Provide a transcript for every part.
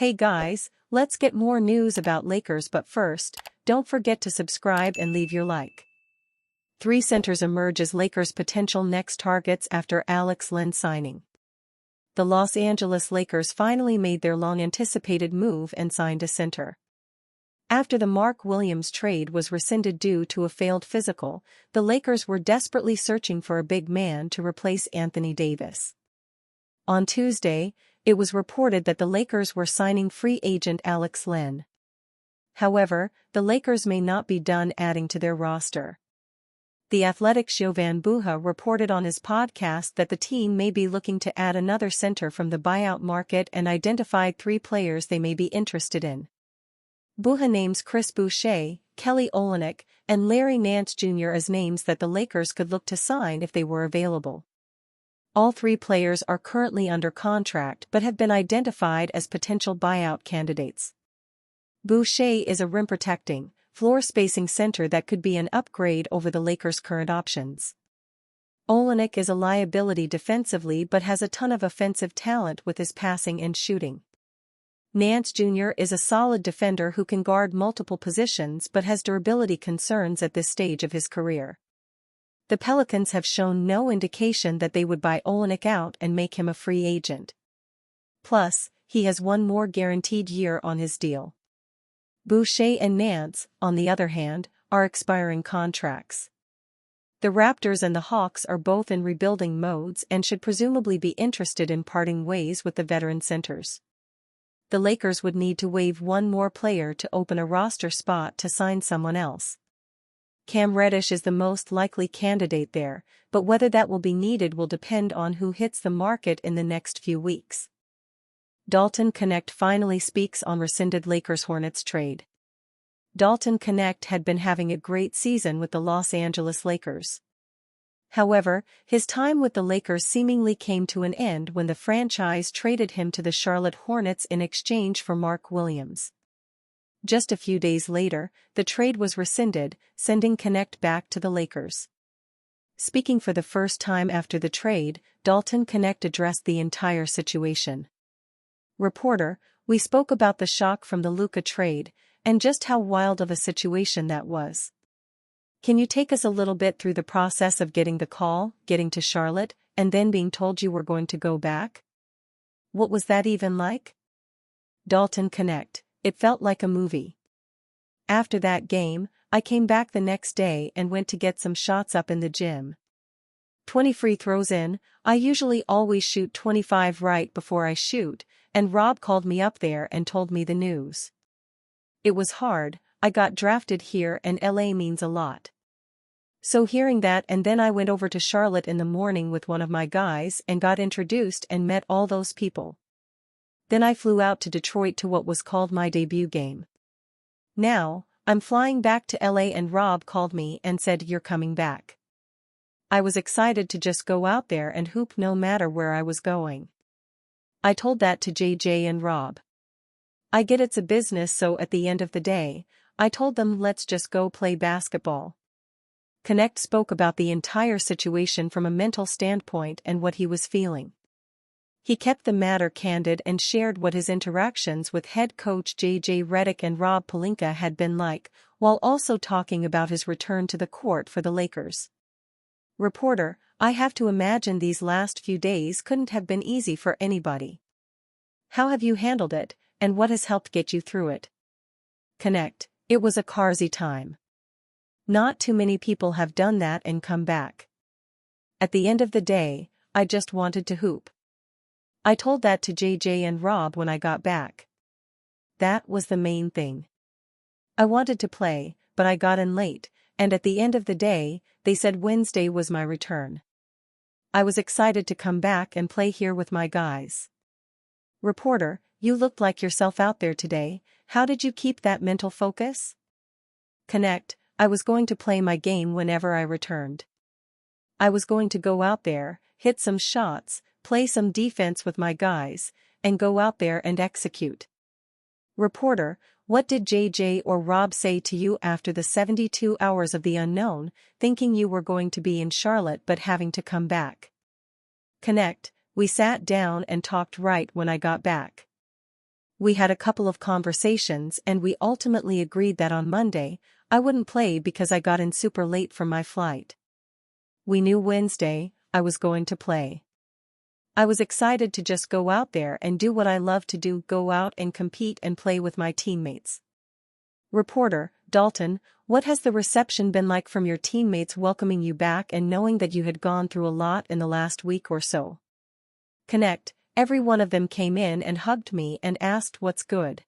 Hey guys, let's get more news about Lakers, but first, don't forget to subscribe and leave your like. Three centers emerge as Lakers' potential next targets after Alex Len signing. The Los Angeles Lakers finally made their long-anticipated move and signed a center. After the Mark Williams trade was rescinded due to a failed physical, the Lakers were desperately searching for a big man to replace Anthony Davis. On Tuesday, it was reported that the Lakers were signing free agent Alex Len. However, the Lakers may not be done adding to their roster. The Athletic's Jovan Buha reported on his podcast that the team may be looking to add another center from the buyout market and identified 3 players they may be interested in. Buha names Chris Boucher, Kelly Olynyk, and Larry Nance Jr. as names that the Lakers could look to sign if they were available. All 3 players are currently under contract but have been identified as potential buyout candidates. Boucher is a rim-protecting, floor-spacing center that could be an upgrade over the Lakers' current options. Olynyk is a liability defensively but has a ton of offensive talent with his passing and shooting. Nance Jr. is a solid defender who can guard multiple positions but has durability concerns at this stage of his career. The Pelicans have shown no indication that they would buy Olynyk out and make him a free agent. Plus, he has one more guaranteed year on his deal. Boucher and Nance, on the other hand, are expiring contracts. The Raptors and the Hawks are both in rebuilding modes and should presumably be interested in parting ways with the veteran centers. The Lakers would need to waive one more player to open a roster spot to sign someone else. Cam Reddish is the most likely candidate there, but whether that will be needed will depend on who hits the market in the next few weeks. Dalton Knecht finally speaks on rescinded Lakers-Hornets trade. Dalton Knecht had been having a great season with the Los Angeles Lakers. However, his time with the Lakers seemingly came to an end when the franchise traded him to the Charlotte Hornets in exchange for Mark Williams. Just a few days later, the trade was rescinded, sending Knecht back to the Lakers. Speaking for the first time after the trade, Dalton Knecht addressed the entire situation. Reporter, we spoke about the shock from the Luka trade, and just how wild of a situation that was. Can you take us a little bit through the process of getting the call, getting to Charlotte, and then being told you were going to go back? What was that even like? Dalton Knecht, it felt like a movie. After that game, I came back the next day and went to get some shots up in the gym. 20 free throws in, I usually always shoot 25 right before I shoot, and Rob called me up there and told me the news. It was hard, I got drafted here and LA means a lot. So hearing that, and then I went over to Charlotte in the morning with one of my guys and got introduced and met all those people. Then I flew out to Detroit to what was called my debut game. Now, I'm flying back to LA and Rob called me and said you're coming back. I was excited to just go out there and hoop no matter where I was going. I told that to JJ and Rob. I get it's a business, so at the end of the day, I told them let's just go play basketball. Knecht spoke about the entire situation from a mental standpoint and what he was feeling. He kept the matter candid and shared what his interactions with head coach J.J. Redick and Rob Pelinka had been like, while also talking about his return to the court for the Lakers. Reporter, I have to imagine these last few days couldn't have been easy for anybody. How have you handled it, and what has helped get you through it? Knecht, it was a crazy time. Not too many people have done that and come back. At the end of the day, I just wanted to hoop. I told that to JJ and Rob when I got back. That was the main thing. I wanted to play, but I got in late, and at the end of the day, they said Wednesday was my return. I was excited to come back and play here with my guys. Reporter, you looked like yourself out there today, how did you keep that mental focus? Knecht, I was going to play my game whenever I returned. I was going to go out there, hit some shots, play some defense with my guys, and go out there and execute. Reporter, what did JJ or Rob say to you after the 72 hours of the unknown, thinking you were going to be in Charlotte but having to come back? Knecht, we sat down and talked right when I got back. We had a couple of conversations and we ultimately agreed that on Monday, I wouldn't play because I got in super late from my flight. We knew Wednesday, I was going to play. I was excited to just go out there and do what I love to do, go out and compete and play with my teammates. Reporter, Dalton, what has the reception been like from your teammates welcoming you back and knowing that you had gone through a lot in the last week or so? Knecht, every one of them came in and hugged me and asked what's good.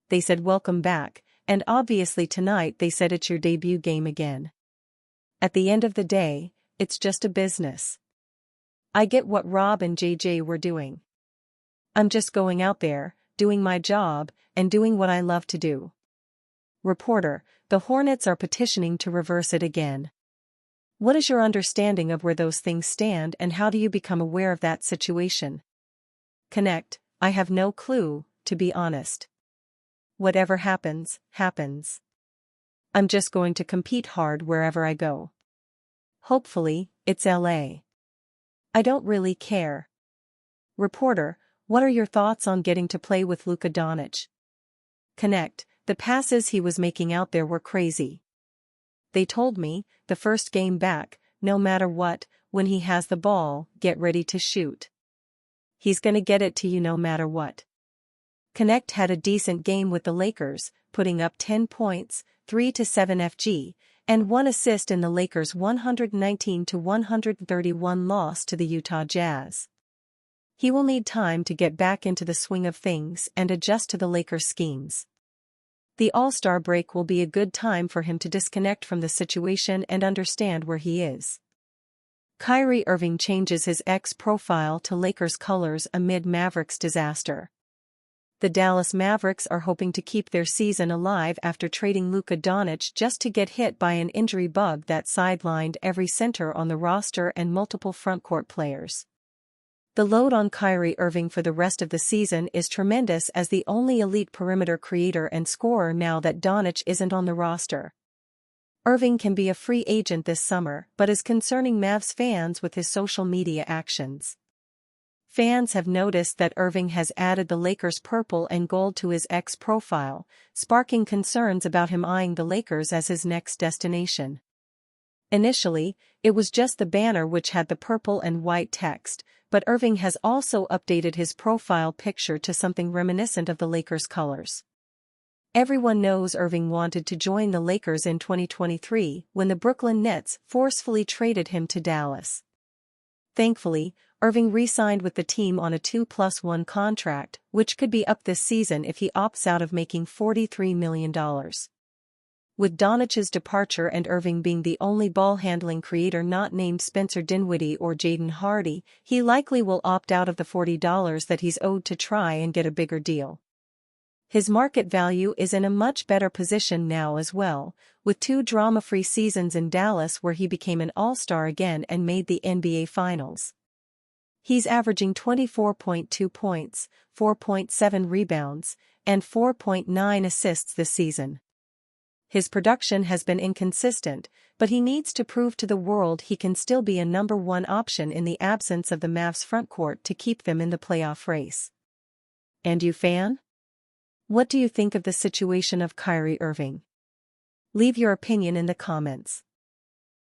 They said welcome back, and obviously tonight they said it's your debut game again. At the end of the day, it's just a business. I get what Rob and JJ were doing. I'm just going out there, doing my job, and doing what I love to do. Reporter, the Hornets are petitioning to reverse it again. What is your understanding of where those things stand and how do you become aware of that situation? Knecht, I have no clue, to be honest. Whatever happens, happens. I'm just going to compete hard wherever I go. Hopefully, it's LA. I don't really care. Reporter, what are your thoughts on getting to play with Luka Doncic? Knecht, the passes he was making out there were crazy. They told me, the first game back, no matter what, when he has the ball, get ready to shoot. He's gonna get it to you no matter what. Knecht had a decent game with the Lakers, putting up 10 points, 3 to 7 FG, and 1 assist in the Lakers' 119-131 loss to the Utah Jazz. He will need time to get back into the swing of things and adjust to the Lakers' schemes. The All-Star break will be a good time for him to disconnect from the situation and understand where he is. Kyrie Irving changes his X profile to Lakers colors amid Mavericks disaster. The Dallas Mavericks are hoping to keep their season alive after trading Luka Doncic just to get hit by an injury bug that sidelined every center on the roster and multiple frontcourt players. The load on Kyrie Irving for the rest of the season is tremendous as the only elite perimeter creator and scorer now that Doncic isn't on the roster. Irving can be a free agent this summer but is concerning Mavs fans with his social media actions. Fans have noticed that Irving has added the Lakers' purple and gold to his X profile, sparking concerns about him eyeing the Lakers as his next destination. Initially, it was just the banner which had the purple and white text, but Irving has also updated his profile picture to something reminiscent of the Lakers' colors. Everyone knows Irving wanted to join the Lakers in 2023 when the Brooklyn Nets forcefully traded him to Dallas. Thankfully, Irving re-signed with the team on a 2+1 contract, which could be up this season if he opts out of making $43 million. With Doncic's departure and Irving being the only ball-handling creator not named Spencer Dinwiddie or Jaden Hardy, he likely will opt out of the $40 that he's owed to try and get a bigger deal. His market value is in a much better position now as well, with 2 drama-free seasons in Dallas where he became an all-star again and made the NBA Finals. He's averaging 24.2 points, 4.7 rebounds, and 4.9 assists this season. His production has been inconsistent, but he needs to prove to the world he can still be a number 1 option in the absence of the Mavs frontcourt to keep them in the playoff race. And you fan? What do you think of the situation of Kyrie Irving? Leave your opinion in the comments.